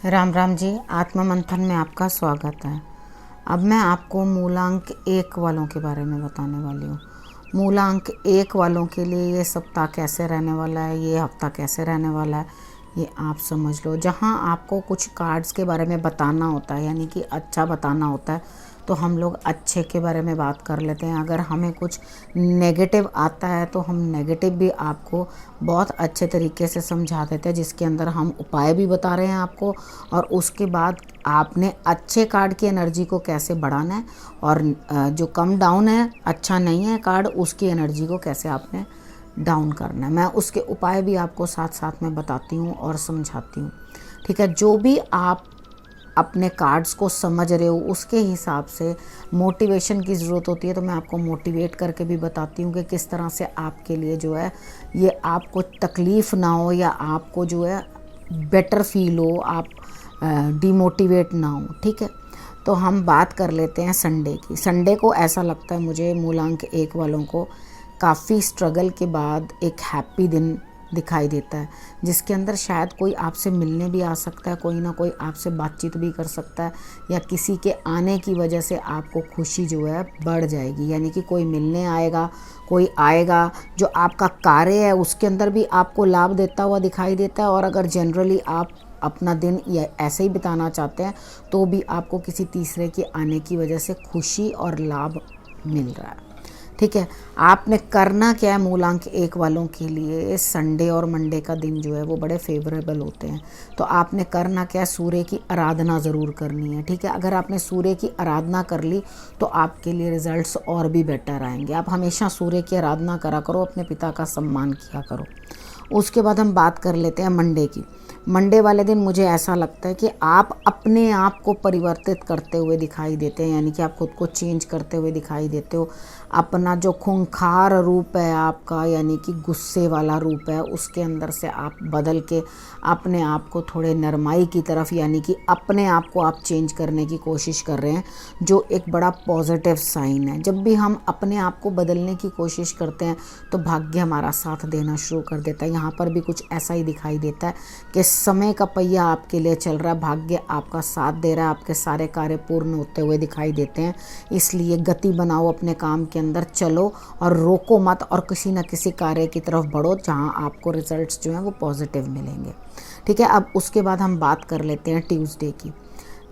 राम राम जी। आत्म मंथन में आपका स्वागत है। अब मैं आपको मूलांक 1 वालों के बारे में बताने वाली हूँ। मूलांक 1 वालों के लिए ये सप्ताह कैसे रहने वाला है, ये हफ्ता कैसे रहने वाला है, ये आप समझ लो। जहाँ आपको कुछ कार्ड्स के बारे में बताना होता है, यानी कि अच्छा बताना होता है, तो हम लोग अच्छे के बारे में बात कर लेते हैं। अगर हमें कुछ नेगेटिव आता है तो हम नेगेटिव भी आपको बहुत अच्छे तरीके से समझा देते हैं, जिसके अंदर हम उपाय भी बता रहे हैं आपको, और उसके बाद आपने अच्छे कार्ड की एनर्जी को कैसे बढ़ाना है, और जो कम डाउन है, अच्छा नहीं है कार्ड, उसकी एनर्जी को कैसे आपने डाउन करना है। मैं उसके उपाय भी आपको साथ साथ में बताती हूँ और समझाती हूँ। ठीक है, जो भी आप अपने कार्ड्स को समझ रहे हो उसके हिसाब से मोटिवेशन की ज़रूरत होती है, तो मैं आपको मोटिवेट करके भी बताती हूँ कि किस तरह से आपके लिए जो है ये आपको तकलीफ़ ना हो, या आपको जो है बेटर फील हो, आप डिमोटिवेट ना हो। ठीक है, तो हम बात कर लेते हैं संडे की। संडे को ऐसा लगता है मुझे मूलांक 1 वालों को काफ़ी स्ट्रगल के बाद एक हैप्पी दिन दिखाई देता है, जिसके अंदर शायद कोई आपसे मिलने भी आ सकता है, कोई ना कोई आपसे बातचीत भी कर सकता है, या किसी के आने की वजह से आपको खुशी जो है बढ़ जाएगी। यानी कि कोई मिलने आएगा, कोई आएगा जो आपका कार्य है उसके अंदर भी आपको लाभ देता हुआ दिखाई देता है। और अगर जनरली आप अपना दिन या ऐसे ही बिताना चाहते हैं तो भी आपको किसी तीसरे के आने की वजह से खुशी और लाभ मिल रहा है। ठीक है, आपने करना क्या है मूलांक 1 वालों के लिए। संडे और मंडे का दिन जो है वो बड़े फेवरेबल होते हैं, तो आपने करना क्या है, सूर्य की आराधना ज़रूर करनी है। ठीक है, अगर आपने सूर्य की आराधना कर ली तो आपके लिए रिजल्ट्स और भी बेटर आएंगे। आप हमेशा सूर्य की आराधना करा करो, अपने पिता का सम्मान किया करो। उसके बाद हम बात कर लेते हैं मंडे की। मंडे वाले दिन मुझे ऐसा लगता है कि आप अपने आप को परिवर्तित करते हुए दिखाई देते हैं, यानी कि आप खुद को चेंज करते हुए दिखाई देते हो। अपना जो खूंखार रूप है आपका, यानी कि गुस्से वाला रूप है, उसके अंदर से आप बदल के अपने आप को थोड़े नरमाई की तरफ, यानी कि अपने आप को आप चेंज करने की कोशिश कर रहे हैं, जो एक बड़ा पॉजिटिव साइन है। जब भी हम अपने आप को बदलने की कोशिश करते हैं तो भाग्य हमारा साथ देना शुरू कर देता है। यहाँ पर भी कुछ ऐसा ही दिखाई देता है कि समय का पहिया आपके लिए चल रहा है, भाग्य आपका साथ दे रहा है, आपके सारे कार्य पूर्ण होते हुए दिखाई देते हैं। इसलिए गति बनाओ, अपने काम के अंदर चलो और रोको मत, और किसी न किसी कार्य की तरफ बढ़ो जहां आपको रिजल्ट्स जो हैं वो पॉजिटिव मिलेंगे। ठीक है, अब उसके बाद हम बात कर लेते हैं ट्यूसडे की।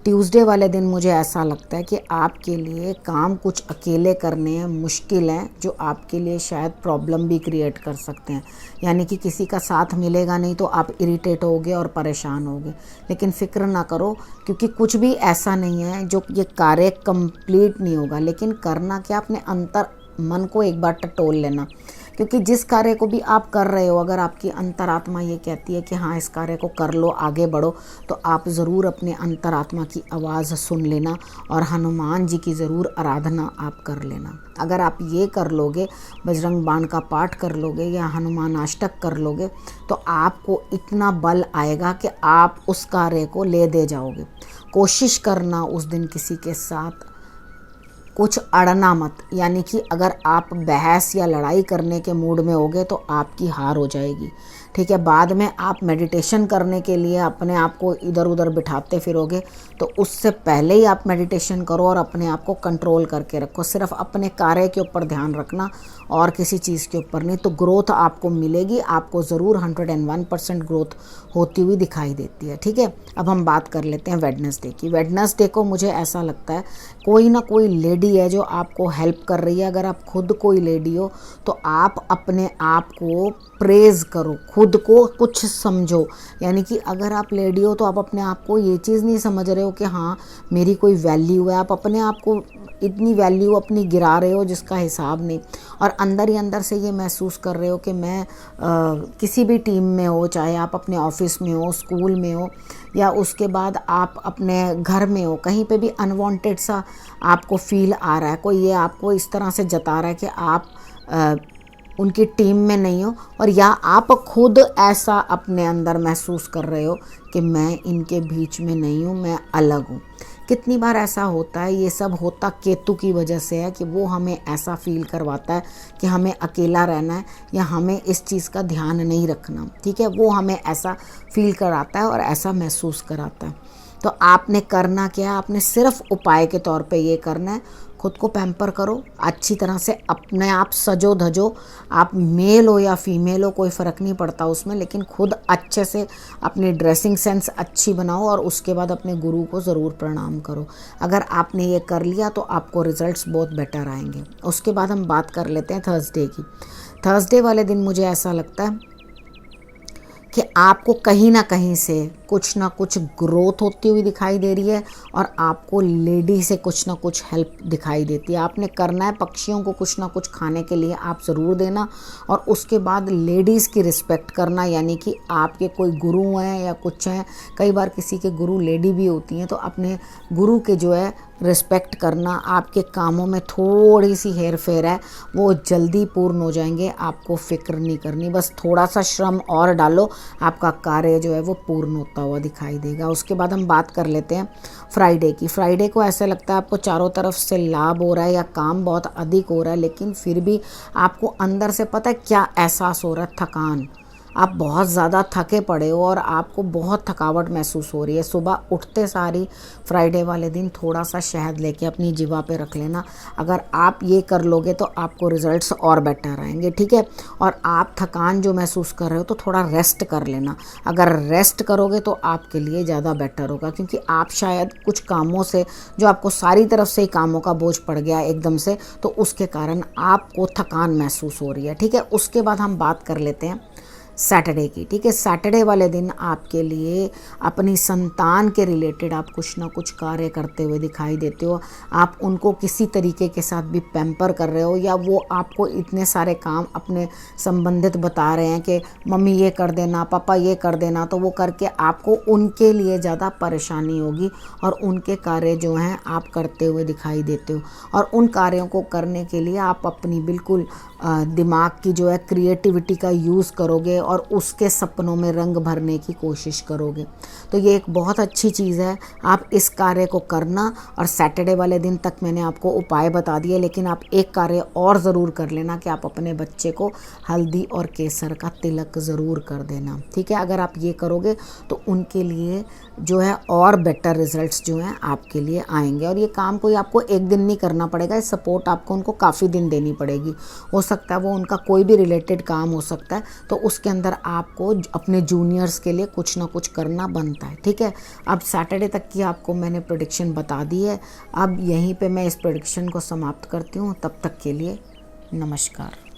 ट्यूसडे वाले दिन मुझे ऐसा लगता है कि आपके लिए काम कुछ अकेले करने मुश्किल हैं, जो आपके लिए शायद प्रॉब्लम भी क्रिएट कर सकते हैं। यानी कि किसी का साथ मिलेगा नहीं तो आप इरिटेट होगे और परेशान होगे, लेकिन फ़िक्र ना करो, क्योंकि कुछ भी ऐसा नहीं है जो ये कार्य कंप्लीट नहीं होगा। लेकिन करना क्या, अपने अंतर मन को एक बार टटोल लेना, क्योंकि जिस कार्य को भी आप कर रहे हो, अगर आपकी अंतरात्मा ये कहती है कि हाँ इस कार्य को कर लो, आगे बढ़ो, तो आप ज़रूर अपने अंतरात्मा की आवाज़ सुन लेना और हनुमान जी की ज़रूर आराधना आप कर लेना। अगर आप ये कर लोगे, बजरंग बाण का पाठ कर लोगे या हनुमान अष्टक कर लोगे, तो आपको इतना बल आएगा कि आप उस कार्य को ले दे जाओगे। कोशिश करना उस दिन किसी के साथ कुछ अड़ना मत, यानी कि अगर आप बहस या लड़ाई करने के मूड में होगे तो आपकी हार हो जाएगी। ठीक है, बाद में आप मेडिटेशन करने के लिए अपने आप को इधर उधर बिठाते फिरोगे, तो उससे पहले ही आप मेडिटेशन करो और अपने आप को कंट्रोल करके रखो। सिर्फ अपने कार्य के ऊपर ध्यान रखना और किसी चीज़ के ऊपर नहीं, तो ग्रोथ आपको मिलेगी। आपको ज़रूर 101% ग्रोथ होती हुई दिखाई देती है। ठीक है, अब हम बात कर लेते हैं वेडनेसडे की। वेडनेसडे को मुझे ऐसा लगता है कोई ना कोई लेडी है जो आपको हेल्प कर रही है। अगर आप खुद कोई लेडी हो तो आप अपने आप को प्रेज़ करो, खुद को कुछ समझो। यानी कि अगर आप लेडी हो तो आप अपने आप को ये चीज़ नहीं समझ रहे हो कि हाँ मेरी कोई वैल्यू है, आप अपने आप को इतनी वैल्यू अपनी गिरा रहे हो जिसका हिसाब नहीं, और अंदर ही अंदर से ये महसूस कर रहे हो कि मैं किसी भी टीम में हो, चाहे आप अपने ऑफिस में हो, स्कूल में हो, या उसके बाद आप अपने घर में हो, कहीं पे भी अनवांटेड सा आपको फील आ रहा है, कोई ये आपको इस तरह से जता रहा है कि आप उनकी टीम में नहीं हो, और या आप खुद ऐसा अपने अंदर महसूस कर रहे हो कि मैं इनके बीच में नहीं हूँ, मैं अलग हूँ। कितनी बार ऐसा होता है, ये सब होता केतु की वजह से है कि वो हमें ऐसा फील करवाता है कि हमें अकेला रहना है या हमें इस चीज़ का ध्यान नहीं रखना, ठीक है। वो हमें ऐसा फील कराता है और ऐसा महसूस कराता है। तो आपने करना क्या है, आपने सिर्फ उपाय के तौर पे ये करना है, खुद को पैम्पर करो अच्छी तरह से, अपने आप सजो धजो, आप मेल हो या फीमेल हो कोई फ़र्क नहीं पड़ता उसमें, लेकिन खुद अच्छे से अपनी ड्रेसिंग सेंस अच्छी बनाओ और उसके बाद अपने गुरु को ज़रूर प्रणाम करो। अगर आपने ये कर लिया तो आपको रिज़ल्ट्स बहुत बेटर आएंगे। उसके बाद हम बात कर लेते हैं थर्सडे की। थर्सडे वाले दिन मुझे ऐसा लगता है कि आपको कहीं ना कहीं से कुछ ना कुछ ग्रोथ होती हुई दिखाई दे रही है और आपको लेडी से कुछ ना कुछ हेल्प दिखाई देती है। आपने करना है पक्षियों को कुछ ना कुछ खाने के लिए आप ज़रूर देना, और उसके बाद लेडीज़ की रिस्पेक्ट करना, यानी कि आपके कोई गुरु हैं या कुछ हैं, कई बार किसी के गुरु लेडी भी होती हैं, तो अपने गुरु के जो है रिस्पेक्ट करना। आपके कामों में थोड़ी सी हेर फेर है वो जल्दी पूर्ण हो जाएंगे, आपको फ़िक्र नहीं करनी, बस थोड़ा सा श्रम और डालो, आपका कार्य जो है वो पूर्ण होता हुआ दिखाई देगा। उसके बाद हम बात कर लेते हैं फ्राइडे की। फ्राइडे को ऐसा लगता है आपको चारों तरफ से लाभ हो रहा है या काम बहुत अधिक हो रहा है, लेकिन फिर भी आपको अंदर से पता है क्या एहसास हो रहा है, थकान। आप बहुत ज़्यादा थके पड़े हो और आपको बहुत थकावट महसूस हो रही है। सुबह उठते सारी फ्राइडे वाले दिन थोड़ा सा शहद लेके अपनी जीवा पे रख लेना। अगर आप ये कर लोगे तो आपको रिजल्ट्स और बेटर आएंगे, ठीक है। और आप थकान जो महसूस कर रहे हो तो थोड़ा रेस्ट कर लेना। अगर रेस्ट करोगे तो आपके लिए ज़्यादा बेटर होगा, क्योंकि आप शायद कुछ कामों से, जो आपको सारी तरफ से ही कामों का बोझ पड़ गया एकदम से, तो उसके कारण आपको थकान महसूस हो रही है, ठीक है। उसके बाद हम बात कर लेते हैं सैटरडे की, ठीक है। सैटरडे वाले दिन आपके लिए अपनी संतान के रिलेटेड आप कुछ ना कुछ कार्य करते हुए दिखाई देते हो। आप उनको किसी तरीके के साथ भी पैम्पर कर रहे हो, या वो आपको इतने सारे काम अपने संबंधित बता रहे हैं कि मम्मी ये कर देना, पापा ये कर देना, तो वो करके आपको उनके लिए ज़्यादा परेशानी होगी और उनके कार्य जो हैं आप करते हुए दिखाई देते हो। और उन कार्यों को करने के लिए आप अपनी बिल्कुल दिमाग की जो है क्रिएटिविटी का यूज़ करोगे और उसके सपनों में रंग भरने की कोशिश करोगे। तो ये एक बहुत अच्छी चीज़ है, आप इस कार्य को करना। और सैटरडे वाले दिन तक मैंने आपको उपाय बता दिए, लेकिन आप एक कार्य और ज़रूर कर लेना कि आप अपने बच्चे को हल्दी और केसर का तिलक ज़रूर कर देना, ठीक है। अगर आप ये करोगे तो उनके लिए जो है और बेटर रिजल्ट्स जो हैं आपके लिए आएंगे। और ये काम कोई आपको एक दिन नहीं करना पड़ेगा, इस सपोर्ट आपको उनको काफ़ी दिन देनी पड़ेगी। हो सकता है वो उनका कोई भी रिलेटेड काम हो सकता है, तो उसके अंदर आपको अपने जूनियर्स के लिए कुछ ना कुछ करना बनता है, ठीक है। अब सैटरडे तक की आपको मैंने प्रेडिक्शन बता दी है। अब यहीं पे मैं इस प्रेडिक्शन को समाप्त करती हूँ। तब तक के लिए नमस्कार।